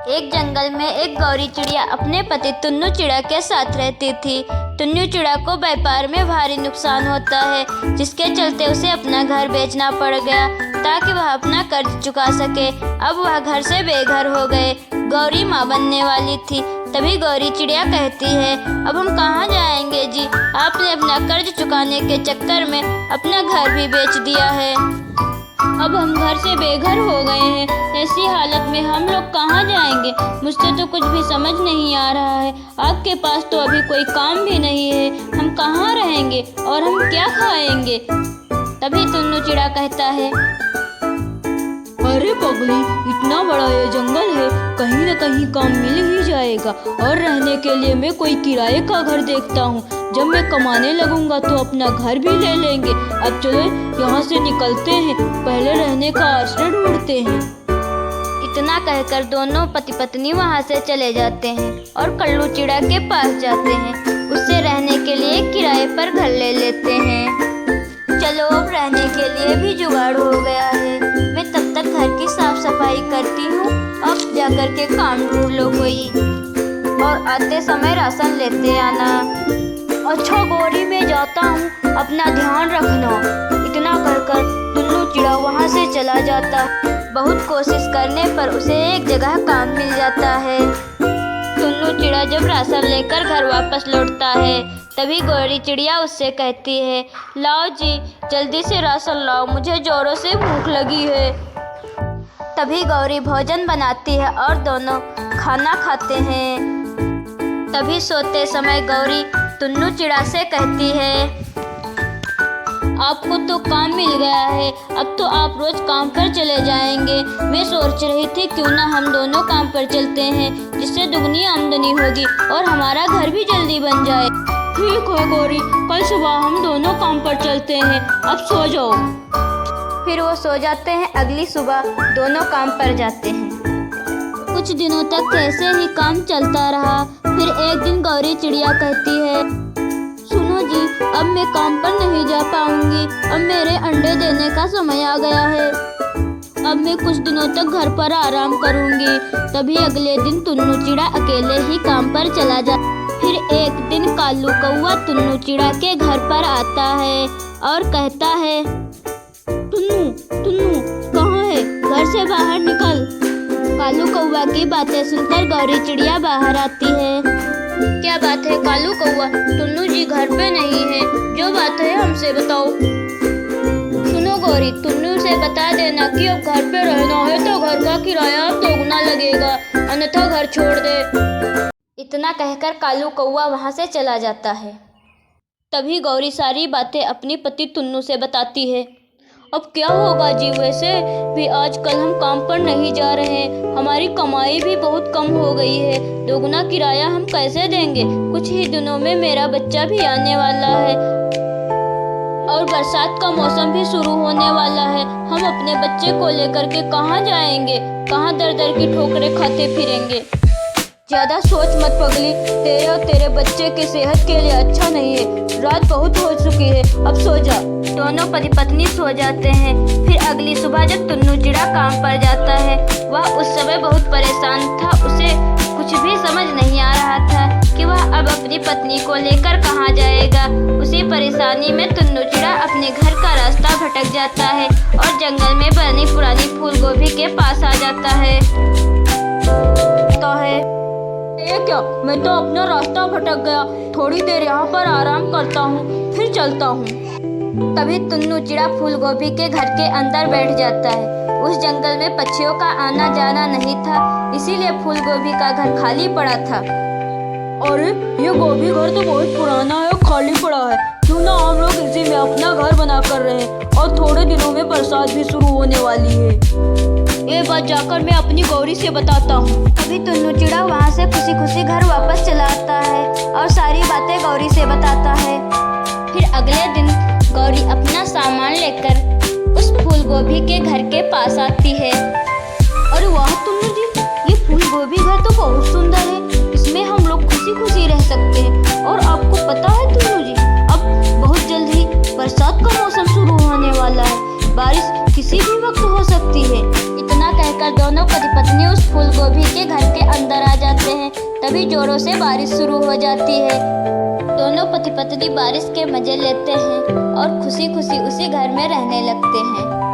एक जंगल में एक गौरी चिड़िया अपने पति टुन्नू चिड़ा के साथ रहती थी। टुन्नू चिड़ा को व्यापार में भारी नुकसान होता है, जिसके चलते उसे अपना घर बेचना पड़ गया ताकि वह अपना कर्ज चुका सके। अब वह घर से बेघर हो गए। गौरी माँ बनने वाली थी। तभी गौरी चिड़िया कहती है, अब हम कहाँ जाएंगे जी? आपने अपना कर्ज चुकाने के चक्कर में अपना घर भी बेच दिया है। अब हम घर से बेघर हो गए हैं। ऐसी हालत में हम लोग कहाँ जाएंगे? मुझसे तो कुछ भी समझ नहीं आ रहा है। आपके पास तो अभी कोई काम भी नहीं है। हम कहाँ रहेंगे और हम क्या खाएंगे? तभी टुन्नू चिड़ा कहता है, अरे पगली, इतना बड़ा ये जंगल है, कहीं न कहीं काम मिल ही जाएगा। और रहने के लिए मैं कोई किराए का घर देखता हूँ। जब मैं कमाने लगूंगा तो अपना घर भी ले लेंगे। अब चलो यहाँ से निकलते हैं, पहले रहने का आश्रय ढूंढते हैं। इतना कहकर दोनों पति पत्नी वहाँ से चले जाते हैं और कल्लू चिड़ा के पास जाते हैं। उससे रहने के लिए किराए पर घर ले लेते हैं। चलो, अब रहने के लिए भी जुगाड़ हो गया है। मैं तब तक घर की साफ सफाई करती हूँ। अब जाकर के काम ढूंढ लो कोई, और आते समय राशन लेते आना। अच्छा गौरी, मैं जाता हूँ, अपना ध्यान रखना। इतना कहकर टुन्नू चिड़ा वहाँ से चला जाता। बहुत कोशिश करने पर उसे एक जगह काम मिल जाता है। टुन्नू चिड़ा जब राशन लेकर घर वापस लौटता है, तभी गौरी चिड़िया उससे कहती है, लाओ जी, जल्दी से राशन लाओ, मुझे जोरों से भूख लगी है। तभी गौरी भोजन बनाती है और दोनों खाना खाते हैं। तभी सोते समय गौरी टुन्नू चिड़ा से कहती है, आपको तो काम मिल गया है, अब तो आप रोज काम पर चले जाएंगे। मैं सोच रही थी क्यों ना हम दोनों काम पर चलते हैं, जिससे दुगनी आमदनी होगी और हमारा घर भी जल्दी बन जाए। ठीक है गौरी, कल सुबह हम दोनों काम पर चलते हैं। अब सो जाओ। फिर वो सो जाते हैं। अगली सुबह दोनों काम पर जाते हैं। कुछ दिनों तक कैसे ही काम चलता रहा। फिर एक दिन गौरी चिड़िया कहती है, सुनो जी, अब मैं काम पर नहीं जा पाऊंगी। अब मेरे अंडे देने का समय आ गया है। अब मैं कुछ दिनों तक घर पर आराम करूंगी। तभी अगले दिन टुन्नू चिड़ा अकेले ही काम पर चला जाता। फिर एक दिन कालू कौवा टुन्नू चिड़ा के घर पर आता है और कहता है, टुन्नू टुन्नू कहाँ है? घर से बाहर निकल। कालू कौवा की बातें सुनकर गौरी चिड़िया बाहर आती है। क्या बात है कालू कौवा? टुन्नू जी घर पे नहीं है। जो बात है हमसे बताओ। सुनो गौरी, टुन्नू से बता देना कि अब घर पे रहना है तो घर का किराया अब दोगुना लगेगा, अन्यथा घर छोड़ दे। इतना कहकर कालू कौवा वहाँ से चला जाता है। तभी गौरी सारी बातें अपनी पति टुन्नू से बताती है। अब क्या होगा जी? वैसे भी आजकल हम काम पर नहीं जा रहे हैं, हमारी कमाई भी बहुत कम हो गई है, दोगुना किराया हम कैसे देंगे? कुछ ही दिनों में मेरा बच्चा भी आने वाला है और बरसात का मौसम भी शुरू होने वाला है। हम अपने बच्चे को लेकर के कहाँ जाएंगे? कहाँ दर दर की ठोकरें खाते फिरेंगे? ज्यादा सोच मत पगली, तेरे और तेरे बच्चे की सेहत के लिए अच्छा नहीं है। रात बहुत हो चुकी है, अब सो जा। दोनों पति पत्नी सो जाते हैं। फिर अगली सुबह जब टुन्नू चिड़ा काम पर जाता है, वह उस समय बहुत परेशान था। उसे कुछ भी समझ नहीं आ रहा था कि वह अब अपनी पत्नी को लेकर कहाँ जाएगा। उसी परेशानी में टुन्नू चिड़ा अपने घर का रास्ता भटक जाता है और जंगल में बनी पुरानी फूल गोभी के पास आ जाता है। तो है ये क्या? मैं तो अपना रास्ता भटक गया। थोड़ी देर यहाँ पर आराम करता हूँ, फिर चलता हूँ। तभी टुन्नू चिड़ा फूल गोभी के घर के अंदर बैठ जाता है। उस जंगल में पक्षियों का आना जाना नहीं था, इसीलिए फूल गोभी का घर खाली पड़ा था। अरे ये गोभी घर तो बहुत पुराना है और खाली पड़ा है। क्यों ना हम लोग इसी में अपना घर बना कर रहे हैं, और थोड़े दिनों में बरसात भी शुरू होने वाली है। ये बात जाकर मैं अपनी गौरी से बताता हूँ। तभी टुन्नू चिड़ा वहाँ से खुशी खुशी घर वापस चला आता है और सारी बातें गौरी से बताता है। फिर अगले दिन गौरी अपना सामान लेकर उस फूल गोभी के घर के पास आती है। अरे वाह टुन्नू जी, ये फूल गोभी घर तो बहुत सुंदर है। इसमें हम लोग खुशी खुशी रह सकते हैं। और आपको पता है टुन्नू जी, अब बहुत जल्द ही बरसात का मौसम शुरू होने वाला है। बारिश किसी भी वक्त हो सकती है। इतना कहकर दोनों पति पत्नी उस फूल गोभी के घर के तभी जोरों से बारिश शुरू हो जाती है। दोनों पति पत्नी बारिश के मजे लेते हैं और खुशी खुशी उसी घर में रहने लगते हैं।